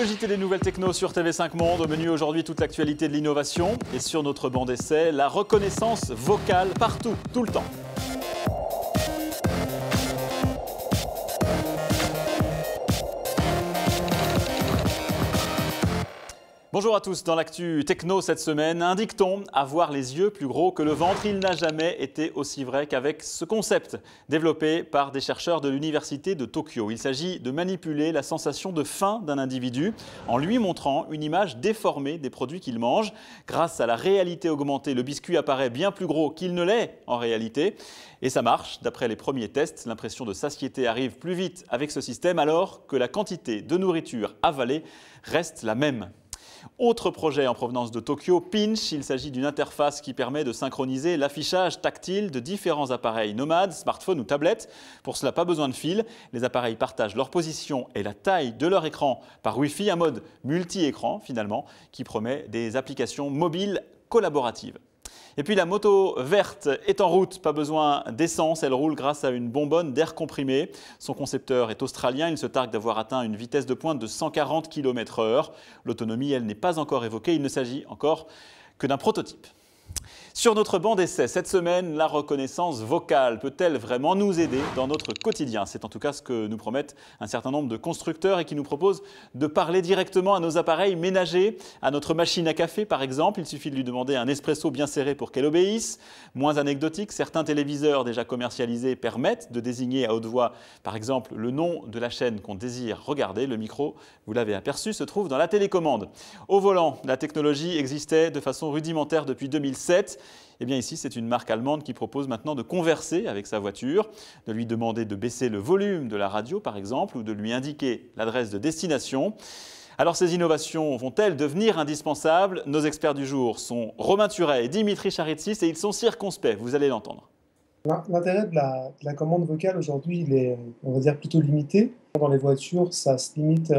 JT des nouvelles techno sur TV5 Monde. Au menu aujourd'hui, toute l'actualité de l'innovation. Et sur notre banc d'essai, la reconnaissance vocale partout, tout le temps. Bonjour à tous, dans l'actu techno cette semaine, un dicton, avoir les yeux plus gros que le ventre, il n'a jamais été aussi vrai qu'avec ce concept développé par des chercheurs de l'université de Tokyo. Il s'agit de manipuler la sensation de faim d'un individu en lui montrant une image déformée des produits qu'il mange. Grâce à la réalité augmentée, le biscuit apparaît bien plus gros qu'il ne l'est en réalité. Et ça marche, d'après les premiers tests, l'impression de satiété arrive plus vite avec ce système alors que la quantité de nourriture avalée reste la même. Autre projet en provenance de Tokyo, Pinch. Il s'agit d'une interface qui permet de synchroniser l'affichage tactile de différents appareils nomades, smartphones ou tablettes. Pour cela, pas besoin de fil. Les appareils partagent leur position et la taille de leur écran par Wi-Fi, un mode multi-écran finalement, qui promet des applications mobiles collaboratives. Et puis la moto verte est en route, pas besoin d'essence, elle roule grâce à une bonbonne d'air comprimé. Son concepteur est australien, il se targue d'avoir atteint une vitesse de pointe de 140 km/h. L'autonomie, elle, n'est pas encore évoquée, il ne s'agit encore que d'un prototype. Sur notre banc d'essai, cette semaine, la reconnaissance vocale peut-elle vraiment nous aider dans notre quotidien? C'est en tout cas ce que nous promettent un certain nombre de constructeurs et qui nous proposent de parler directement à nos appareils ménagers, à notre machine à café par exemple. Il suffit de lui demander un espresso bien serré pour qu'elle obéisse. Moins anecdotique, certains téléviseurs déjà commercialisés permettent de désigner à haute voix, par exemple, le nom de la chaîne qu'on désire regarder. Le micro, vous l'avez aperçu, se trouve dans la télécommande. Au volant, la technologie existait de façon rudimentaire depuis 2007. Eh bien ici, c'est une marque allemande qui propose maintenant de converser avec sa voiture, de lui demander de baisser le volume de la radio par exemple ou de lui indiquer l'adresse de destination. Alors ces innovations vont-elles devenir indispensables? Nos experts du jour sont Romain Turet et Dimitri Charitsis et ils sont circonspects, vous allez l'entendre. L'intérêt de la commande vocale aujourd'hui, il est, on va dire, plutôt limité. Dans les voitures, ça se limite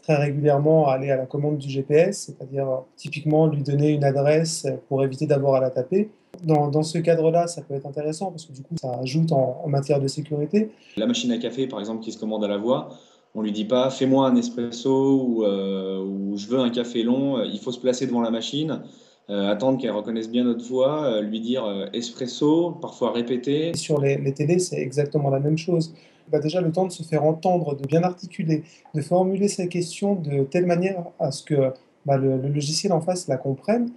très régulièrement à aller à la commande du GPS, c'est-à-dire typiquement lui donner une adresse pour éviter d'avoir à la taper. Dans ce cadre-là, ça peut être intéressant parce que du coup, ça ajoute en matière de sécurité. La machine à café, par exemple, qui se commande à la voix, on lui dit pas « fais-moi un espresso » ou « je veux un café long ». Il faut se placer devant la machine, attendre qu'elle reconnaisse bien notre voix, lui dire « espresso », parfois répéter. Et sur les télés, c'est exactement la même chose. Déjà, le temps de se faire entendre, de bien articuler, de formuler sa question de telle manière à ce que le logiciel en face la comprenne.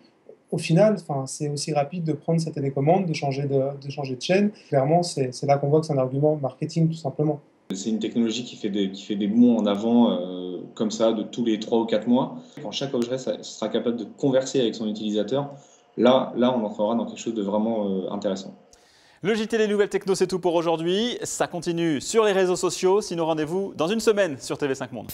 Au final, c'est aussi rapide de prendre sa télécommande, de changer de chaîne. Clairement, c'est là qu'on voit que c'est un argument marketing, tout simplement. C'est une technologie qui fait des bonds en avant comme ça de tous les 3 ou 4 mois. Quand chaque objet sera capable de converser avec son utilisateur, là on entrera dans quelque chose de vraiment intéressant. Le JT des nouvelles techno, c'est tout pour aujourd'hui. Ça continue sur les réseaux sociaux. Sinon, rendez-vous dans une semaine sur TV5 Monde.